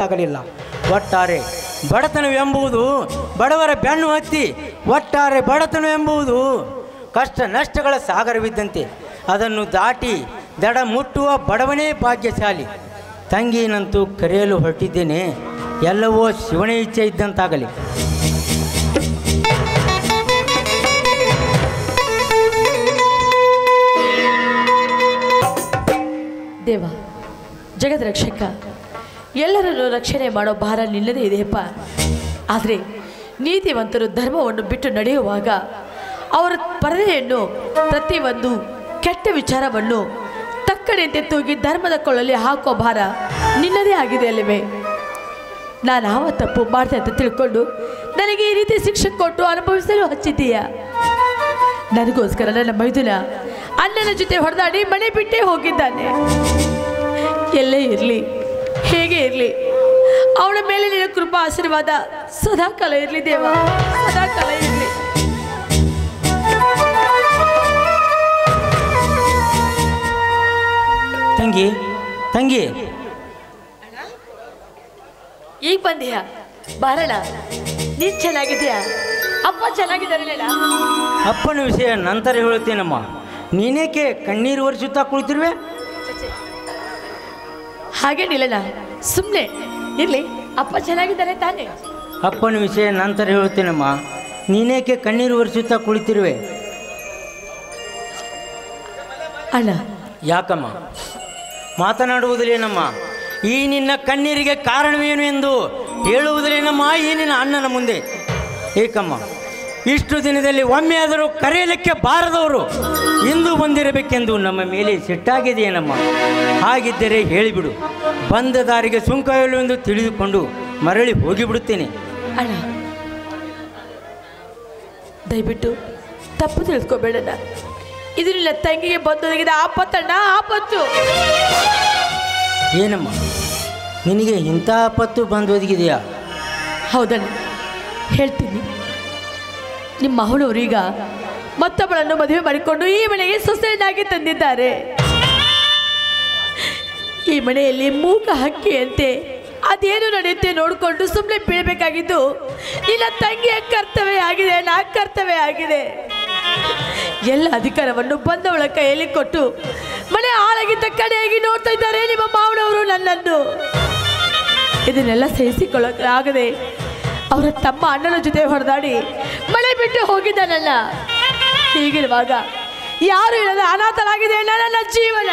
ಆಗಲಿಲ್ಲ. ಒಟ್ಟಾರೆ ಬಡತನವೆಂಬುದು ಬಡವರ ಬೆನ್ನು ಹತ್ತಿ ಒಟ್ಟಾರೆ ಬಡತನವೆಂಬುದು ಕಷ್ಟ ನಷ್ಟಗಳ ಸಾಗರವಿದ್ದಂತೆ ಅದನ್ನು ದಾಟಿ ದಡ ಮುಟ್ಟುವ ಬಡವನೇ ಭಾಗ್ಯಶಾಲಿ. ತಂಗಿನಂತೂ ಕರೆಯಲು ಹೊರಟಿದ್ದೇನೆ, ಎಲ್ಲವೋ ಶಿವನ ಇಚ್ಛೆ ಇದ್ದಂತಾಗಲಿ. ದೇವ ಜಗದ ರಕ್ಷಕ, ಎಲ್ಲರನ್ನು ರಕ್ಷಣೆ ಮಾಡೋ ಭಾರ ನಿಲ್ಲದೇ ಇದೆಯಪ್ಪ. ಆದರೆ ನೀತಿವಂತರು ಧರ್ಮವನ್ನು ಬಿಟ್ಟು ನಡೆಯುವಾಗ ಅವರ ಪರದೆಯನ್ನು ಪ್ರತಿಯೊಂದು ಕೆಟ್ಟ ವಿಚಾರವನ್ನು ತಕ್ಕನೆಂತೆ ತೂಗಿ ಧರ್ಮದ ಕೊಳ್ಳಲ್ಲಿ ಹಾಕೋ ಭಾರ ನಿನ್ನದೇ ಆಗಿದೆ ಅಲ್ಲವೇ? ನಾನು ಯಾವ ತಪ್ಪು ಮಾಡ್ದೆ ಅಂತ ತಿಳ್ಕೊಂಡು ನನಗೆ ಈ ರೀತಿ ಶಿಕ್ಷೆ ಕೊಟ್ಟು ಅನುಭವಿಸಲು ಹಚ್ಚಿದ್ದೀಯ. ನನಗೋಸ್ಕರ ನನ್ನ ಮೈದುನ ಅಣ್ಣನ ಜೊತೆ ಹೊಡೆದಾಡಿ ಮನೆ ಬಿಟ್ಟೇ ಹೋಗಿದ್ದಾನೆ. ಎಲ್ಲೇ ಇರಲಿ, ಹೇಗೆ ಇರಲಿ, ಅವಳ ಮೇಲೆ ನಿನ್ನ ಕೃಪಾ ಆಶೀರ್ವಾದ ಸದಾಕಾಲ ಇರಲಿ ದೇವ, ಸದಾಕಾಲ ಇರಲಿ. ತಂಗಿ ತಂಗಿ ಈಗ ಬಂದೀಯಾ? ಬಾರಣ, ನೀನು ಚೆನ್ನಾಗಿದೆಯಾ? ಅಪ್ಪ ಚೆನ್ನಾಗಿದ್ದಾರಲ್ಲ? ಅಪ್ಪನ ವಿಷಯ ನಂತರ ಹೇಳುತ್ತೇನಮ್ಮ. ನೀನೇಕೆ ಕಣ್ಣೀರು ಒರೆಸುತ್ತಾ ಕುಳಿತಿರುವೆ? ಹಾಗೇನಿಲ್ಲಣ್ಣ, ಸುಮ್ಮನೆ ಇರಲಿ. ಅಪ್ಪ ಚೆನ್ನಾಗಿದ್ದಾರೆ ತಾನೇ? ಅಪ್ಪನ ವಿಷಯ ನಂತರ ಹೇಳುತ್ತೇನಮ್ಮ. ನೀನೇಕೆ ಕಣ್ಣೀರು ಒರೆಸುತ್ತಾ ಕುಳಿತಿರುವೆ? ಅಣ್ಣ ಯಾಕಮ್ಮ ಮಾತನಾಡುವುದಿಲ್ಲೇನಮ್ಮ? ಈ ನಿನ್ನ ಕಣ್ಣೀರಿಗೆ ಕಾರಣವೇನು ಎಂದು ಹೇಳುವುದಿಲ್ಲೇನಮ್ಮ ಈ ನಿನ್ನ ಅಣ್ಣನ ಮುಂದೆ? ಏಕಮ್ಮ, ಇಷ್ಟು ದಿನದಲ್ಲಿ ಒಮ್ಮೆ ಆದರೂ ಕರೆಯಲಿಕ್ಕೆ ಬಾರದವರು ಇಂದು ಬಂದಿರಬೇಕೆಂದು ನಮ್ಮ ಮೇಲೆ ಸಿಟ್ಟಾಗಿದೆಯೇನಮ್ಮ? ಹಾಗಿದ್ದರೆ ಹೇಳಿಬಿಡು, ಬಂದ ದಾರಿಗೆ ಸುಂಕವಿಲ್ಲ ಎಂದು ತಿಳಿದುಕೊಂಡು ಮರಳಿ ಹೋಗಿಬಿಡುತ್ತೇನೆ. ಅಣ್ಣ ದಯವಿಟ್ಟು ತಪ್ಪು ತಿಳ್ಕೊಬೇಡಣ್ಣ. ಇದು ನಿನ್ನ ತಂಗಿಗೆ ಬಂದೊದಗಿದ ಆಪತ್ತಣ್ಣ, ಆಪತ್ತು. ಏನಮ್ಮ, ನಿನಗೆ ಇಂಥ ಆಪತ್ತು ಬಂದೊದಗಿದೆಯಾ? ಹೌದಣ್ಣ, ಹೇಳ್ತೀನಿ. ನಿಮ್ಮ ಅವನವರೀಗ ಮತ್ತೊಬ್ಬಳನ್ನು ಮದುವೆ ಮಾಡಿಕೊಂಡು ಈ ಮನೆಗೆ ಸೊಸೆಯನ್ನಾಗಿ ತಂದಿದ್ದಾರೆ. ಈ ಮನೆಯಲ್ಲಿ ಮೂಕ ಹಕ್ಕಿಯಂತೆ ಅದೇನು ನಡೆಯುತ್ತೆ ನೋಡಿಕೊಂಡು ಸುಮ್ಮನೆ ಬೀಳಬೇಕಾಗಿದ್ದು ನಿನ್ನ ತಂಗಿಯ ಕರ್ತವ್ಯ ಆಗಿದೆ, ನಾ ಕರ್ತವ್ಯ ಆಗಿದೆ. ಎಲ್ಲ ಅಧಿಕಾರವನ್ನು ಬಂದವಳ ಕೈಯಲ್ಲಿ ಕೊಟ್ಟು ಮನೆ ಹಾಳಾಗಿದ್ದ ಕಡೆಯಾಗಿ ನೋಡ್ತಾ ಇದ್ದಾರೆ ನಿಮ್ಮ ಮಾವನವರು ನನ್ನನ್ನು. ಇದನ್ನೆಲ್ಲ ಸಹಿಸಿಕೊಳ್ಳಕ್ಕಾಗದೆ ಅವರ ತಮ್ಮ ಅಣ್ಣನ ಜೊತೆ ಹೊಡೆದಾಡಿ ಮನೆ ಬಿಟ್ಟು ಹೋಗಿದ್ದಾನಲ್ಲ. ಹೀಗಿರುವಾಗ ಯಾರು ಇಲ್ಲದ ಅನಾಥಲಾಗಿದೆ ನನ್ನ ಜೀವನ.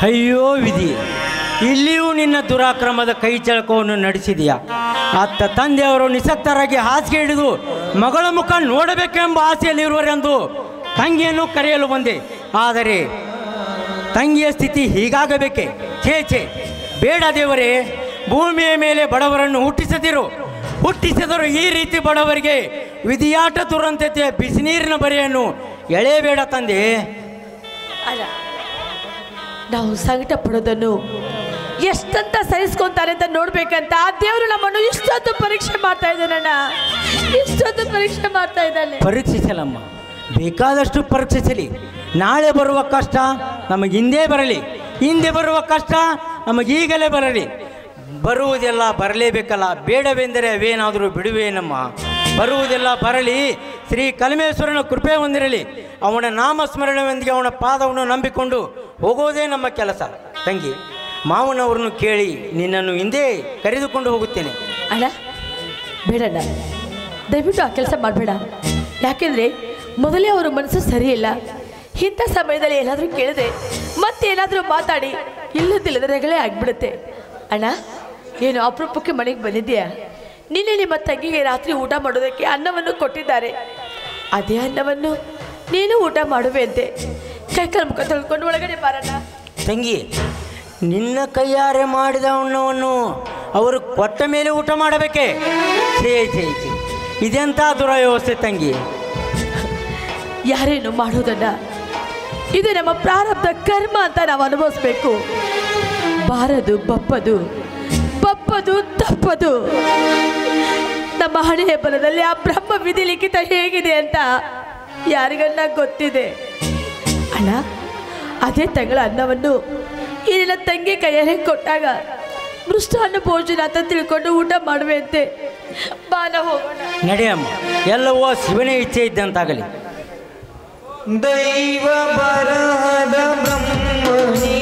ಅಯ್ಯೋ ವಿಧಿ, ಇಲ್ಲಿಯೂ ನಿನ್ನ ದುರಾಕ್ರಮದ ಕೈ ಚಳಕವನ್ನು ನಡೆಸಿದೆಯಾ? ಅತ್ತ ತಂದೆಯವರು ನಿಸಕ್ತರಾಗಿ ಹಾಸಿಗೆ ಹಿಡಿದು ಮಗಳ ಮುಖ ನೋಡಬೇಕೆಂಬ ಆಸೆಯಲ್ಲಿರುವರೆಂದು ತಂಗಿಯನ್ನು ಕರೆಯಲು ಬಂದೆ. ಆದರೆ ತಂಗಿಯ ಸ್ಥಿತಿ ಹೀಗಾಗಬೇಕೆ? ಛೇ, ಬೇಡ ದೇವರೇ. ಭೂಮಿಯ ಮೇಲೆ ಬಡವರನ್ನು ಹುಟ್ಟಿಸಿದರು ಈ ರೀತಿ ಬಡವರಿಗೆ ವಿಧಿಯಾಟ ದುರಂತತೆಯ ಬಿಸಿನೀರಿನ ಬರೆಯನ್ನು ಎಳೆಯಬೇಡ ತಂದೆ. ಅಲ್ಲ, ನಾವು ಸಂಕಟ ಪಡೋದನ್ನು ಎಷ್ಟಂತ ಸಹಿಸ್ಕೊಂತಾರೆ ಅಂತ ನೋಡ್ಬೇಕಂತ ಆ ದೇವರು ನಮ್ಮನ್ನು ಇಷ್ಟೊಂದು ಪರೀಕ್ಷೆ ಮಾಡ್ತಾ ಇದ್ದಾನಣ್ಣ, ಇಷ್ಟೊಂದು ಪರೀಕ್ಷೆ ಮಾಡ್ತಾ ಇದ್ದಾನೆ. ಪರೀಕ್ಷಿಸಲಮ್ಮ, ಬೇಕಾದಷ್ಟು ಪರೀಕ್ಷಿಸಲಿ. ನಾಳೆ ಬರುವ ಕಷ್ಟ ನಮಗೆ ಹಿಂದೆ ಬರುವ ಕಷ್ಟ ನಮಗೀಗಲೇ ಬರಲಿ. ಬರುವುದೆಲ್ಲ ಬರಲೇಬೇಕಲ್ಲ, ಬೇಡವೆಂದರೆ ಅವೇನಾದರೂ ಬಿಡುವೇನಮ್ಮ. ಬರುವುದೆಲ್ಲ ಬರಲಿ, ಶ್ರೀ ಕಲ್ಮೇಶ್ವರನ ಕೃಪೆ ಹೊಂದಿರಲಿ. ಅವನ ನಾಮಸ್ಮರಣೆಯೊಂದಿಗೆ ಅವನ ಪಾದವನ್ನು ನಂಬಿಕೊಂಡು ಹೋಗೋದೇ ನಮ್ಮ ಕೆಲಸ. ತಂಗಿ, ಮಾವನವ್ರನ್ನು ಕೇಳಿ ನಿನ್ನನ್ನು ಹಿಂದೆ ಕರೆದುಕೊಂಡು ಹೋಗುತ್ತೇನೆ. ಅಣ್ಣ ಬೇಡಣ್ಣ, ದಯವಿಟ್ಟು ಆ ಕೆಲಸ ಮಾಡಬೇಡ. ಯಾಕೆಂದರೆ ಮೊದಲೇ ಅವರ ಮನಸ್ಸು ಸರಿಯಿಲ್ಲ. ಇಂಥ ಸಮಯದಲ್ಲಿ ಏನಾದರೂ ಕೇಳಿದೆ ಮತ್ತೇನಾದರೂ ಮಾತಾಡಿ ಇಲ್ಲದಿಲ್ಲದ ರಗಳೇ ಆಗಿಬಿಡುತ್ತೆ. ಅಣ್ಣ, ಏನು ಅಪರೂಪಕ್ಕೆ ಮನೆಗೆ ಬಂದಿದ್ದೀಯಾ? ನಿನ್ನೆ ನಿಮ್ಮ ತಂಗಿಗೆ ರಾತ್ರಿ ಊಟ ಮಾಡೋದಕ್ಕೆ ಅನ್ನವನ್ನು ಕೊಟ್ಟಿದ್ದಾರೆ. ಅದೇ ಅನ್ನವನ್ನು ನೀನು ಊಟ ಮಾಡುವೆಂತೆ. ಕೈಕಾಲು ಮುಖ ತೊಳ್ಕೊಂಡು ಒಳಗಡೆ ಬಾರಣ್ಣ. ತಂಗಿ, ನಿನ್ನ ಕೈಯಾರೆ ಮಾಡಿದ ಅನ್ನವನ್ನು ಅವರು ಕೊಟ್ಟ ಮೇಲೆ ಊಟ ಮಾಡಬೇಕೆ? ಛೇ, ಇದೆಂಥ ದುರವ್ಯವಸ್ಥೆ ತಂಗಿ. ಯಾರೇನು ಮಾಡೋದಣ್ಣ, ಇದು ನಮ್ಮ ಪ್ರಾರಬ್ಧ ಕರ್ಮ ಅಂತ ನಾವು ಅನುಭವಿಸ್ಬೇಕು. ಬಾರದು ಬಪ್ಪದು ತಪ್ಪದು. ನಮ್ಮ ಹಣೆಯ ಬಲದಲ್ಲಿ ಆ ಬ್ರಹ್ಮ ವಿಧಿ ಲಿಖಿತ ಹೇಗಿದೆ ಅಂತ ಯಾರಿಗನ್ನ ಗೊತ್ತಿದೆ. ಅಣ್ಣ, ಅದೇ ತಗಳ ಅನ್ನವನ್ನು ಈ ನಿನ್ನ ತಂಗಿ ಕೈಯಲ್ಲಿ ಕೊಟ್ಟಾಗ ಮೃಷ್ಟಾನ್ನ ಭೋಜನ ಅಂತ ತಿಳ್ಕೊಂಡು ಊಟ ಮಾಡುವಂತೆ ಬಾನ ಹೋಗೋಣ. ನಡೆಯಮ್ಮ, ಎಲ್ಲವೋ ಶಿವನೇ ಇಚ್ಛೆ ಇದ್ದಂತಾಗಲಿ. ದೈವ ಬರಹದ ಬ್ರಹ್ಮಣಿ